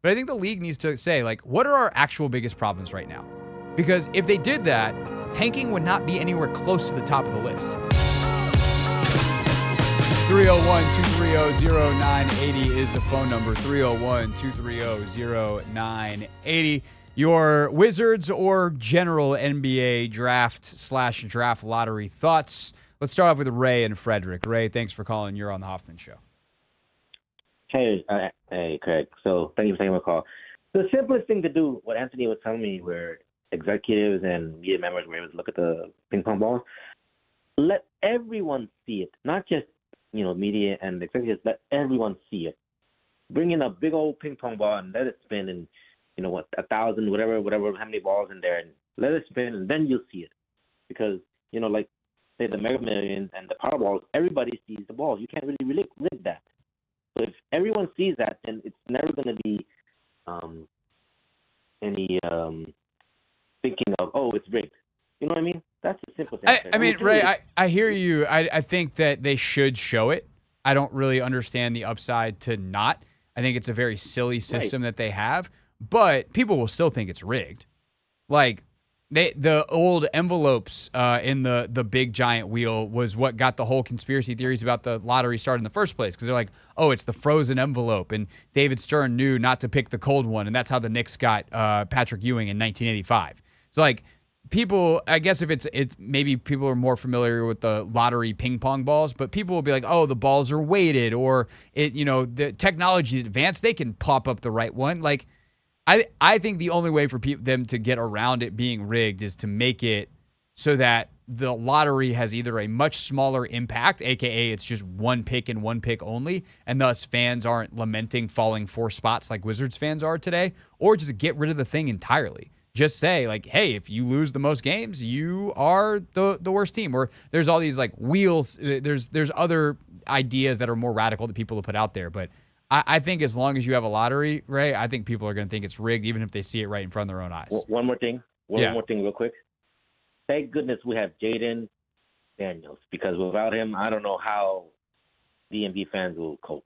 But I think the league needs to say, like, what are our actual biggest problems right now? Because if they did that, tanking would not be anywhere close to the top of the list. 301-230-0980 is the phone number. 301-230-0980. Your Wizards or general NBA draft/draft lottery thoughts. Let's start off with Ray and Frederick. Ray, thanks for calling. You're on the Hoffman Show. Hey, Craig. So thank you for taking my call. The simplest thing to do, what Anthony was telling me, where executives and media members were able to look at the ping pong balls, let everyone see it, not just media and executives. Let everyone see it. Bring in a big old ping pong ball and let it spin, and 1,000, whatever, how many balls in there, and let it spin, and then you'll see it. Because like say the Mega Millions and the Powerballs, everybody sees the balls. You can't really rig that. So if everyone sees that, then it's never going to be any thinking of, oh, it's rigged. You know what I mean? That's the simple thing. I mean, Ray, I hear you. I think that they should show it. I don't really understand the upside to not. I think it's a very silly system that they have, but people will still think it's rigged. Like, the old envelopes in the big giant wheel was what got the whole conspiracy theories about the lottery started in the first place, because they're like, oh, it's the frozen envelope, and David Stern knew not to pick the cold one, and that's how the Knicks got Patrick Ewing in 1985. So, like, people, I guess if it's maybe people are more familiar with the lottery ping pong balls, but people will be like, oh, the balls are weighted, or the technology is advanced, they can pop up the right one. Like, I think the only way for them to get around it being rigged is to make it so that the lottery has either a much smaller impact, aka it's just one pick and one pick only, and thus fans aren't lamenting falling 4 spots like Wizards fans are today, or just get rid of the thing entirely. Just say, like, hey, if you lose the most games, you are the worst team. Or there's all these, like, wheels. There's other ideas that are more radical that people have put out there, but I think as long as you have a lottery, Ray, I think people are going to think it's rigged, even if they see it right in front of their own eyes. One more thing. One more thing real quick. Thank goodness we have Jaden Daniels, because without him, I don't know how DMV fans will cope.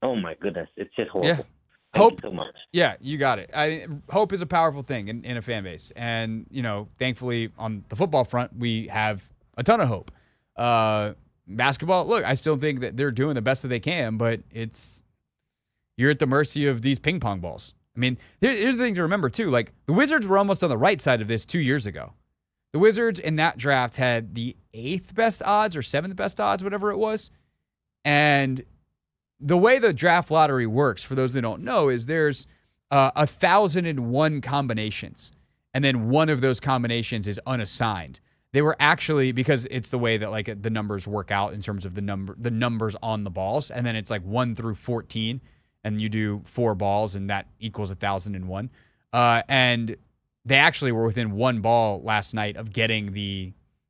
Oh, my goodness. It's just horrible. Yeah. Hope, you so much. Yeah, you got it. Hope is a powerful thing in a fan base. And, thankfully on the football front, we have a ton of hope. Basketball, look, I still think that they're doing the best that they can, but you're at the mercy of these ping pong balls. I mean, here's the thing to remember, too. Like, the Wizards were almost on the right side of this 2 years ago. The Wizards in that draft had the 8th best odds or 7th best odds, whatever it was. And the way the draft lottery works, for those that don't know, is there's 1,001 combinations, and then one of those combinations is unassigned. They were actually, because it's the way that, like, the numbers work out in terms of the numbers on the balls, and then it's like 1 through 14, and you do 4 balls, and that equals 1,001. And they actually were within 1 ball last night of getting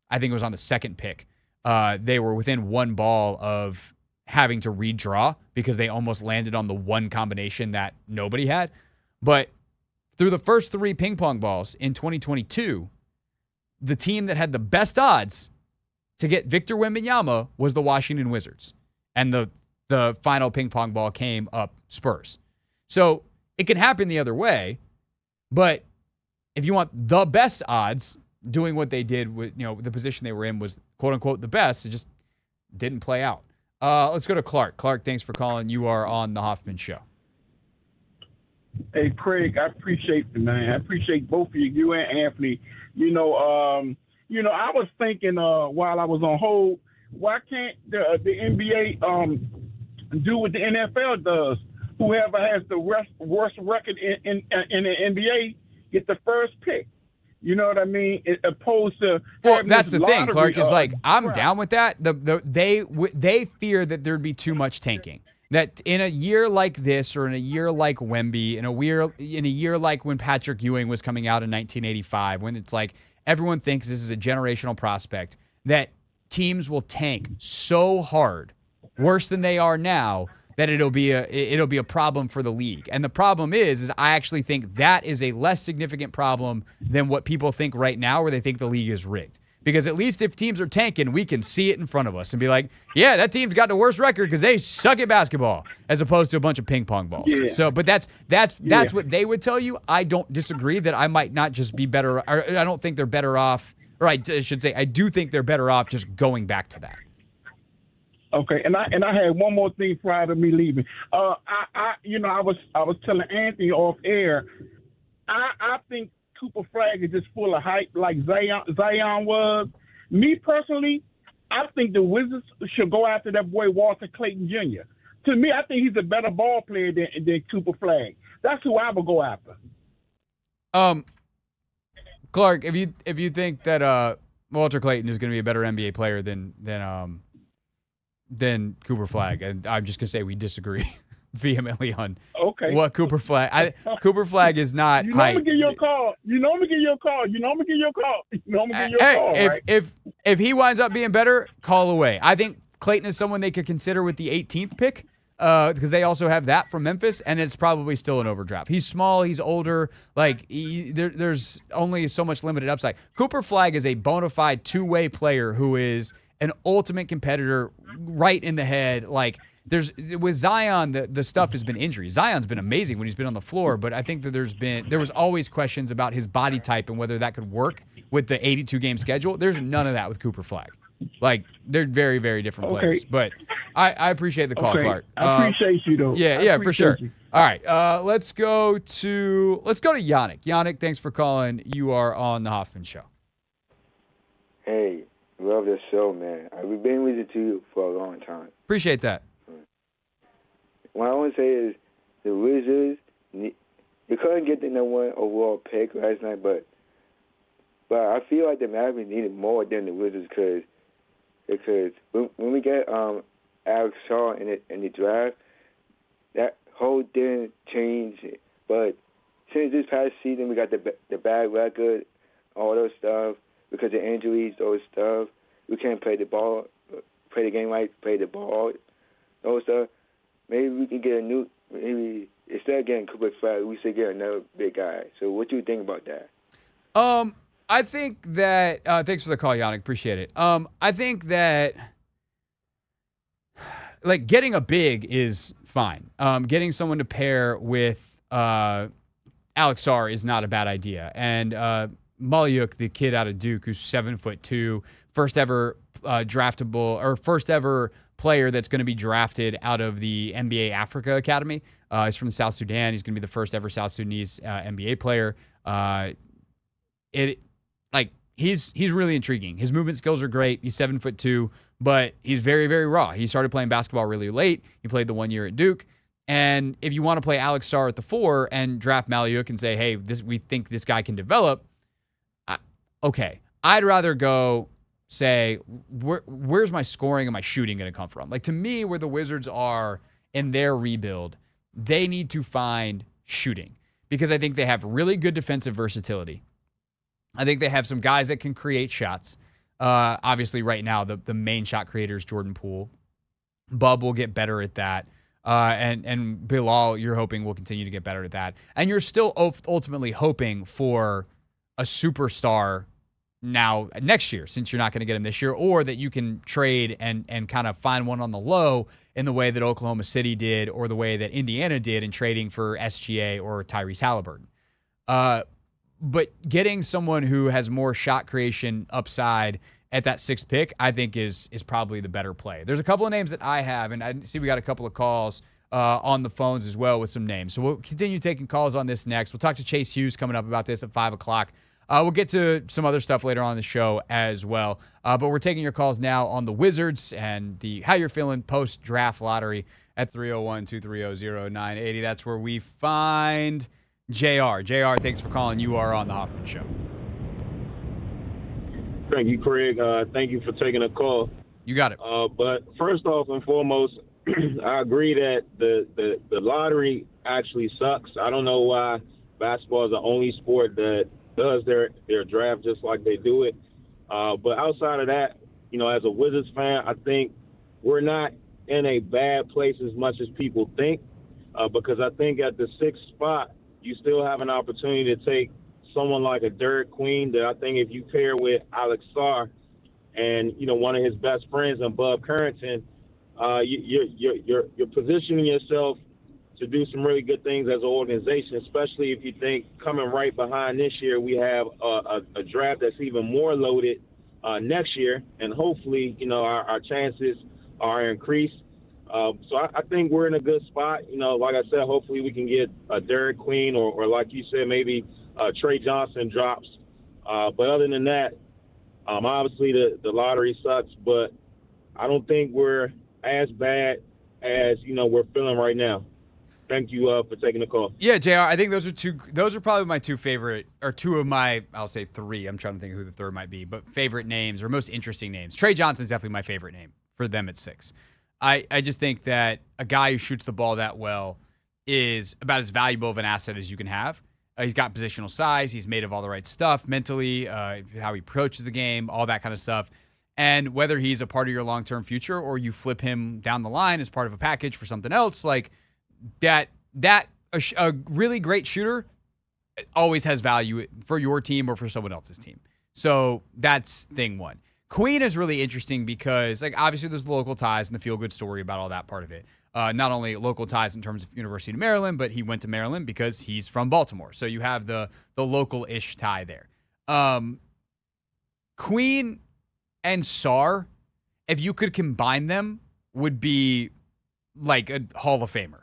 I think it was on the 2nd pick. They were within 1 ball of having to redraw because they almost landed on the one combination that nobody had. But through the first 3 ping pong balls in 2022, the team that had the best odds to get Victor Wembanyama was the Washington Wizards. And the final ping pong ball came up Spurs. So it can happen the other way, but if you want the best odds, doing what they did with, the position they were in was quote unquote the best. It just didn't play out. Let's go to Clark. Clark, thanks for calling. You are on the Hoffman Show. Hey, Craig, I appreciate it, man. I appreciate both of you and Anthony. I was thinking while I was on hold, why can't the NBA do what the NFL does? Whoever has the worst record in the NBA get the first pick. You know what I mean? Opposed to that's the thing, Clark, is like, I'm down with that. They fear that there'd be too much tanking. That in a year like this, or in a year like Wemby, in a year like when Patrick Ewing was coming out in 1985, when it's like everyone thinks this is a generational prospect, that teams will tank so hard, worse than they are now, that it'll be a problem for the league. And the problem is I actually think that is a less significant problem than what people think right now, where they think the league is rigged. Because at least if teams are tanking, we can see it in front of us and be like, yeah, that team's got the worst record because they suck at basketball, as opposed to a bunch of ping pong balls. Yeah. So, but that's what they would tell you. I don't disagree that I might not just be better. Or I don't think they're better off, or I should say, I do think they're better off just going back to that. Okay, and I had one more thing prior to me leaving. I was telling Anthony off air. I think Cooper Flagg is just full of hype like Zion was. Me personally, I think the Wizards should go after that boy Walter Clayton Jr. To me, I think he's a better ball player than Cooper Flagg. That's who I would go after. Clark, if you think that Walter Clayton is going to be a better NBA player than Cooper Flagg, and I'm just going to say we disagree vehemently on what Cooper Flagg. Cooper Flagg is not. I'm gonna give you a call. I'm gonna give you a call. Right? If he winds up being better, call away. I think Clayton is someone they could consider with the 18th pick because they also have that from Memphis, and it's probably still an overdraft. He's small. He's older. Like there's only so much limited upside. Cooper Flagg is a bona fide two-way player who is an ultimate competitor, right in the head. Like. With Zion, the stuff has been injury. Zion's been amazing when he's been on the floor, but I think that there was always questions about his body type and whether that could work with the 82-game schedule. There's none of that with Cooper Flagg. Like, they're very, very different players. But I appreciate the call, Clark. I appreciate you, though. Yeah, for sure. You. All right, let's go to Yannick. Yannick, thanks for calling. You are on the Hoffman Show. Hey, love this show, man. I've been listening to you for a long time. Appreciate that. What I want to say is the Wizards, they couldn't get the number one overall pick last night, but I feel like the Mavericks needed more than the Wizards because when we get Alex Shaw in the draft, that whole thing changed. But since this past season, we got the bad record, all those stuff, because of injuries, those stuff. We can't play the ball, play the game right, play the ball, those stuff. Maybe we can get maybe instead of getting Cooper Flagg, we should get another big guy. So what do you think about that? I think that thanks for the call, Yannick. Appreciate it. I think that like getting a big is fine. Getting someone to pair with Alex Sarr is not a bad idea. And Malyuk, the kid out of Duke, who's 7'2", first ever draftable or first ever player that's going to be drafted out of the NBA Africa Academy. He's from South Sudan. He's going to be the first ever South Sudanese NBA player. He's really intriguing. His movement skills are great. He's 7'2", but he's very, very raw. He started playing basketball really late. He played the 1 year at Duke. And if you want to play Alex Sarr at the 4 and draft Malyuk and say, hey, we think this guy can develop, okay. I'd rather go say, where's my scoring and my shooting going to come from? Like, to me, where the Wizards are in their rebuild, they need to find shooting because I think they have really good defensive versatility. I think they have some guys that can create shots. Obviously, right now, the main shot creator is Jordan Poole. Bub will get better at that. And Bilal, you're hoping will continue to get better at that. And you're still ultimately hoping for a superstar now next year, since you're not going to get him this year, or that you can trade and kind of find one on the low in the way that Oklahoma City did or the way that Indiana did in trading for SGA or Tyrese Halliburton. But getting someone who has more shot creation upside at that 6th pick, I think is probably the better play. There's a couple of names that I have, and I see we got a couple of calls on the phones as well with some names. So we'll continue taking calls on this next. We'll talk to Chase Hughes coming up about this at 5 o'clock. We'll get to some other stuff later on in the show as well. But we're taking your calls now on the Wizards and the how you're feeling post-draft lottery at 301-230-0980. That's where we find JR. JR, thanks for calling. You are on the Hoffman Show. Thank you, Craig. Thank you for taking a call. You got it. But first off and foremost, I agree that the lottery actually sucks. I don't know why basketball is the only sport that does their draft just like they do it. But outside of that, as a Wizards fan, I think we're not in a bad place as much as people think, because I think at the 6th spot, you still have an opportunity to take someone like a Derek Queen that I think if you pair with Alex Sarr, and one of his best friends, and Bub Currington, you're positioning yourself to do some really good things as an organization, especially if you think coming right behind this year, we have a draft that's even more loaded next year, and hopefully, our chances are increased. So I think we're in a good spot. Like I said, hopefully we can get Derek Queen or like you said, maybe Trey Johnson drops. But other than that, obviously the lottery sucks, but I don't think we're as bad as, we're feeling right now. Thank you for taking the call. Yeah, JR, I think those are probably my two favorite, or two of my, I'll say three. I'm trying to think of who the third might be, but favorite names or most interesting names. Trey Johnson's definitely my favorite name for them at 6. I just think that a guy who shoots the ball that well is about as valuable of an asset as you can have. He's got positional size. He's made of all the right stuff mentally, how he approaches the game, all that kind of stuff. And whether he's a part of your long-term future or you flip him down the line as part of a package for something else, like a really great shooter always has value for your team or for someone else's team. So that's thing one. Queen is really interesting because, like, obviously there's the local ties and the feel-good story about all that part of it. Not only local ties in terms of University of Maryland, but he went to Maryland because he's from Baltimore. So you have the local-ish tie there. Queen and Sarr, if you could combine them, would be like a Hall of Famer,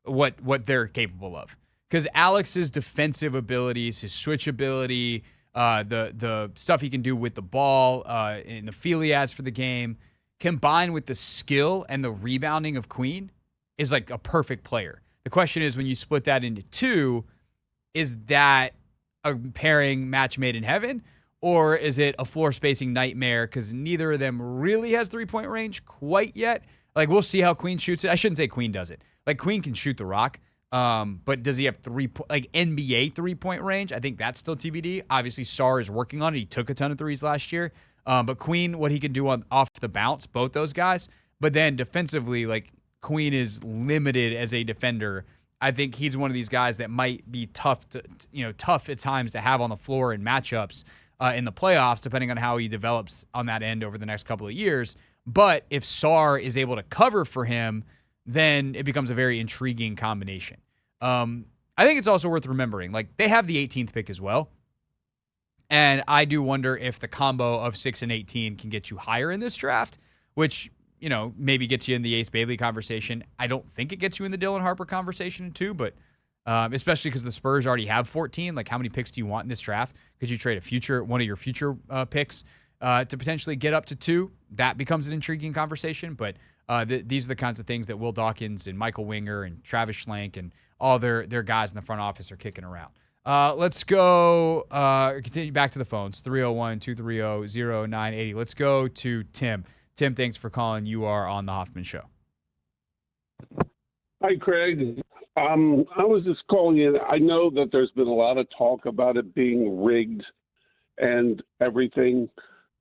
what they're capable of. Because Alex's defensive abilities, his switch ability, the stuff he can do with the ball, and the feel he has for the game, combined with the skill and the rebounding of Queen, is like a perfect player. The question is, when you split that into two, is that a pairing match made in heaven, or is it a floor spacing nightmare because neither of them really has three-point range quite yet? Like, we'll see how Queen shoots it. I shouldn't say Queen does it. Like, Queen can shoot the rock, but does he have NBA three-point range? I think that's still TBD. Obviously, Sarr is working on it. He took a ton of threes last year. But Queen, what he can do off the bounce, both those guys. But then defensively, like, Queen is limited as a defender. I think he's one of these guys that might be tough at times to have on the floor in matchups in the playoffs, depending on how he develops on that end over the next couple of years. But if Sarr is able to cover for him, then it becomes a very intriguing combination. I think it's also worth remembering, like, they have the 18th pick as well. And I do wonder if the combo of 6 and 18 can get you higher in this draft, which, maybe gets you in the Ace Bailey conversation. I don't think it gets you in the Dylan Harper conversation too, but especially because the Spurs already have 14. Like, how many picks do you want in this draft? Could you trade one of your future picks to potentially get up to 2? That becomes an intriguing conversation, but these are the kinds of things that Will Dawkins and Michael Winger and Travis Schlenk and all their guys in the front office are kicking around. Let's go continue back to the phones, 301-230-0980. Let's go to Tim. Tim, thanks for calling. You are on the Hoffman Show. Hi, Craig. I was just calling in. I know that there's been a lot of talk about it being rigged and everything.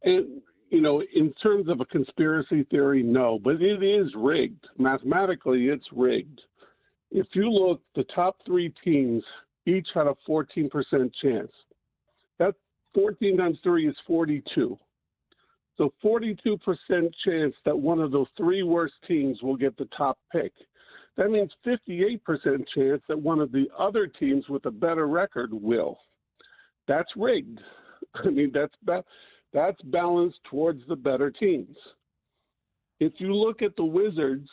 And, in terms of a conspiracy theory, no, but it is rigged. Mathematically, it's rigged. If you look, the top 3 teams each had a 14% chance. That 14 times 3 is 42. So 42% chance that one of those 3 worst teams will get the top pick. That means 58% chance that one of the other teams with a better record will. That's rigged. I mean, that's balanced towards the better teams. If you look at the Wizards,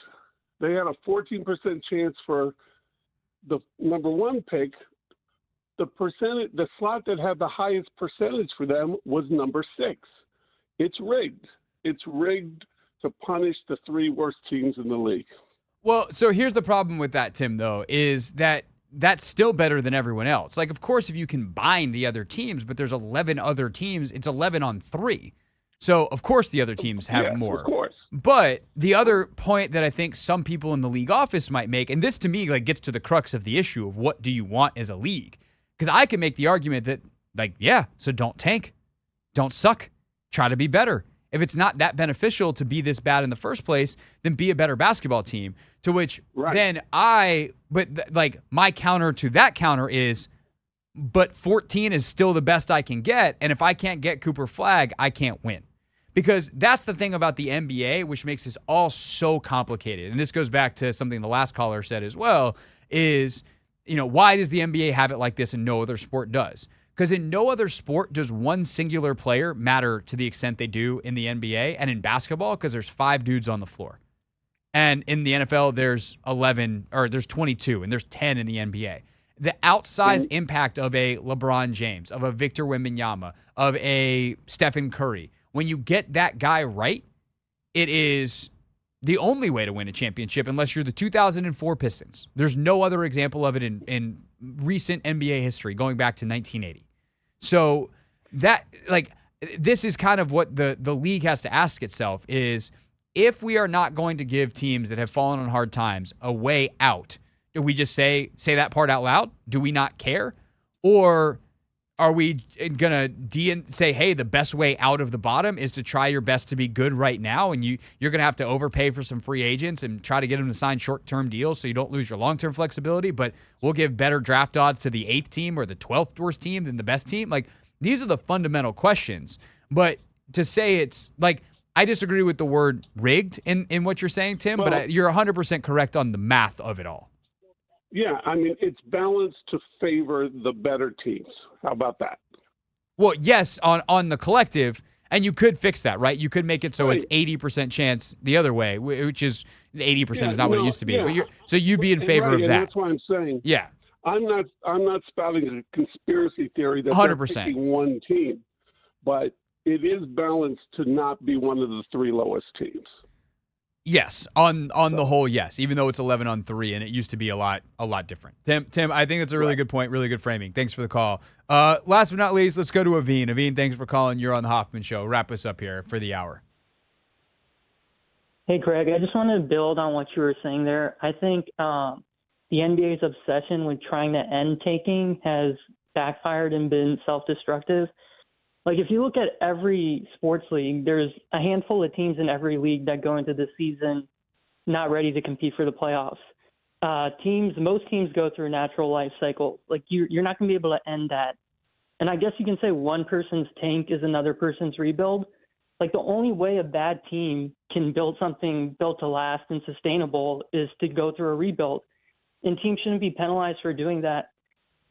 they had a 14% chance for the number 1 pick. The slot that had the highest percentage for them was number 6. It's rigged. It's rigged to punish the 3 worst teams in the league. Well, so here's the problem with that, Tim, though, is that that's still better than everyone else. Like, of course, if you combine the other teams, but there's 11 other teams, it's 11 on 3. So, of course, the other teams have more. Of course. But the other point that I think some people in the league office might make, and this to me like gets to the crux of the issue of what do you want as a league? Because I can make the argument that, like, yeah, so don't tank. Don't suck. Try to be better. If it's not that beneficial to be this bad in the first place, then be a better basketball team. To which then my counter to that counter is, but 14 is still the best I can get. And if I can't get Cooper Flagg, I can't win. Because that's the thing about the NBA, which makes this all so complicated. And this goes back to something the last caller said as well, is, why does the NBA have it like this and no other sport does? Because in no other sport does one singular player matter to the extent they do in the NBA and in basketball, because there's 5 dudes on the floor. And in the NFL, there's 22, and there's 10 in the NBA. The outsized impact of a LeBron James, of a Victor Wembanyama, of a Stephen Curry, when you get that guy right, it is the only way to win a championship, unless you're the 2004 Pistons. There's no other example of it in recent NBA history going back to 1980. So this is kind of what the league has to ask itself is, if we are not going to give teams that have fallen on hard times a way out, do we just say that part out loud? Do we not care? Or are we going to say, hey, the best way out of the bottom is to try your best to be good right now, and you're going to have to overpay for some free agents and try to get them to sign short-term deals so you don't lose your long-term flexibility, but we'll give better draft odds to the 8th team or the 12th worst team than the best team? Like, these are the fundamental questions. But to say it's like, I disagree with the word rigged in what you're saying, Tim, but you're 100% correct on the math of it all. Yeah, I mean, it's balanced to favor the better teams. How about that? Well, yes, on the collective, and you could fix that, right? You could make it so it's 80% chance the other way, which is 80% is not what it used to be. Yeah. So you'd be in favor of that. That's why I'm saying. Yeah. I'm not spouting a conspiracy theory that 100%. they're picking one team, but it is balanced to not be one of the 3 lowest teams. Yes, on the whole, yes. Even though it's 11-3, and it used to be a lot different. Tim, I think that's a really good point, really good framing. Thanks for the call. Last but not least, let's go to Aveen. Aveen, thanks for calling. You're on the Hoffman Show. Wrap us up here for the hour. Hey, Craig. I just want to build on what you were saying there. I think the NBA's obsession with trying to end tanking has backfired and been self-destructive. Like, if you look at every sports league, there's a handful of teams in every league that go into the season not ready to compete for the playoffs. Most teams go through a natural life cycle. Like, you're not going to be able to end that. And I guess you can say one person's tank is another person's rebuild. Like, the only way a bad team can build something built to last and sustainable is to go through a rebuild. And teams shouldn't be penalized for doing that.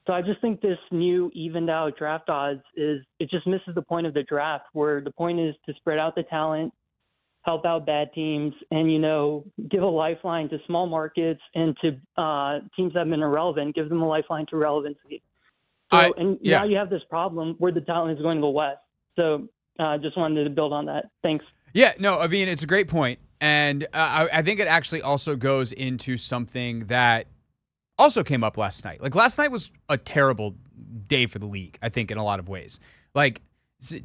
So I just think this new evened out draft odds it just misses the point of the draft, where the point is to spread out the talent, help out bad teams, and, give a lifeline to small markets and to teams that have been irrelevant, give them a lifeline to relevancy. Now you have this problem where the talent is going to go west. So just wanted to build on that. Thanks. Yeah, no, Aveen, it's a great point. And I think it actually also goes into something that also came up last night. Like, last night was a terrible day for the league, I think, in a lot of ways. Like,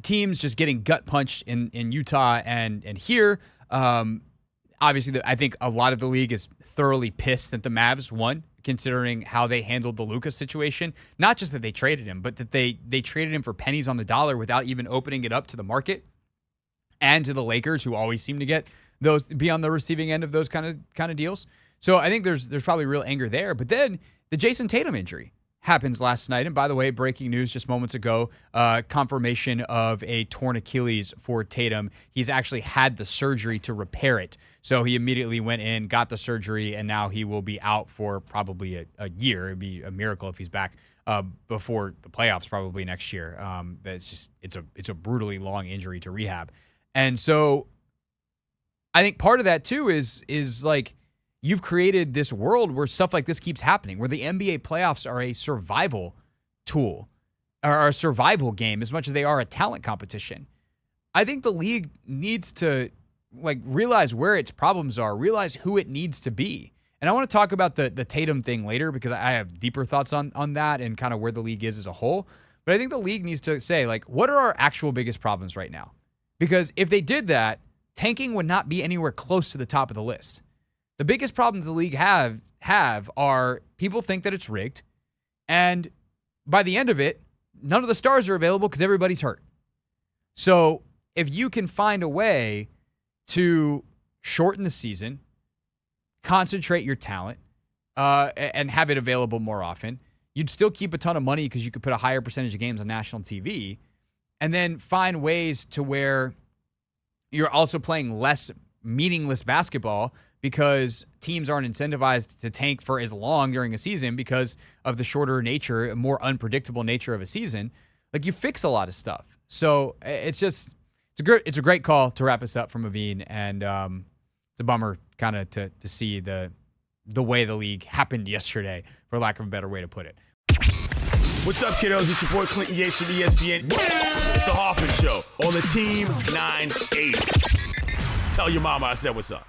teams just getting gut punched in Utah and here. Obviously, I think a lot of the league is thoroughly pissed that the Mavs won, considering how they handled the Luka situation. Not just that they traded him, but that they traded him for pennies on the dollar without even opening it up to the market and to the Lakers, who always seem to be on the receiving end of those kind of deals. So I think there's probably real anger there. But then the Jason Tatum injury happens last night. And by the way, breaking news just moments ago, confirmation of a torn Achilles for Tatum. He's actually had the surgery to repair it. So he immediately went in, got the surgery, and now he will be out for probably a year. It'd be a miracle if he's back before the playoffs probably next year. It's a brutally long injury to rehab. And so I think part of that too is like, you've created this world where stuff like this keeps happening, where the NBA playoffs are a survival tool or a survival game as much as they are a talent competition. I think the league needs to realize where its problems are, realize who it needs to be. And I want to talk about the Tatum thing later, because I have deeper thoughts on that and kind of where the league is as a whole. But I think the league needs to say, what are our actual biggest problems right now? Because if they did that, tanking would not be anywhere close to the top of the list. The biggest problems the league have are people think that it's rigged, and by the end of it, none of the stars are available because everybody's hurt. So if you can find a way to shorten the season, concentrate your talent, and have it available more often, you'd still keep a ton of money because you could put a higher percentage of games on national TV, and then find ways to where you're also playing less meaningless basketball because teams aren't incentivized to tank for as long during a season because of the shorter nature, more unpredictable nature of a season. Like, you fix a lot of stuff. So it's a great call to wrap us up from Aveen, and it's a bummer kind of to see the way the league happened yesterday, for lack of a better way to put it. What's up, kiddos? It's your boy Clinton Yates from ESPN. It's the Hoffman Show on the Team 980. Tell your mama I said what's up.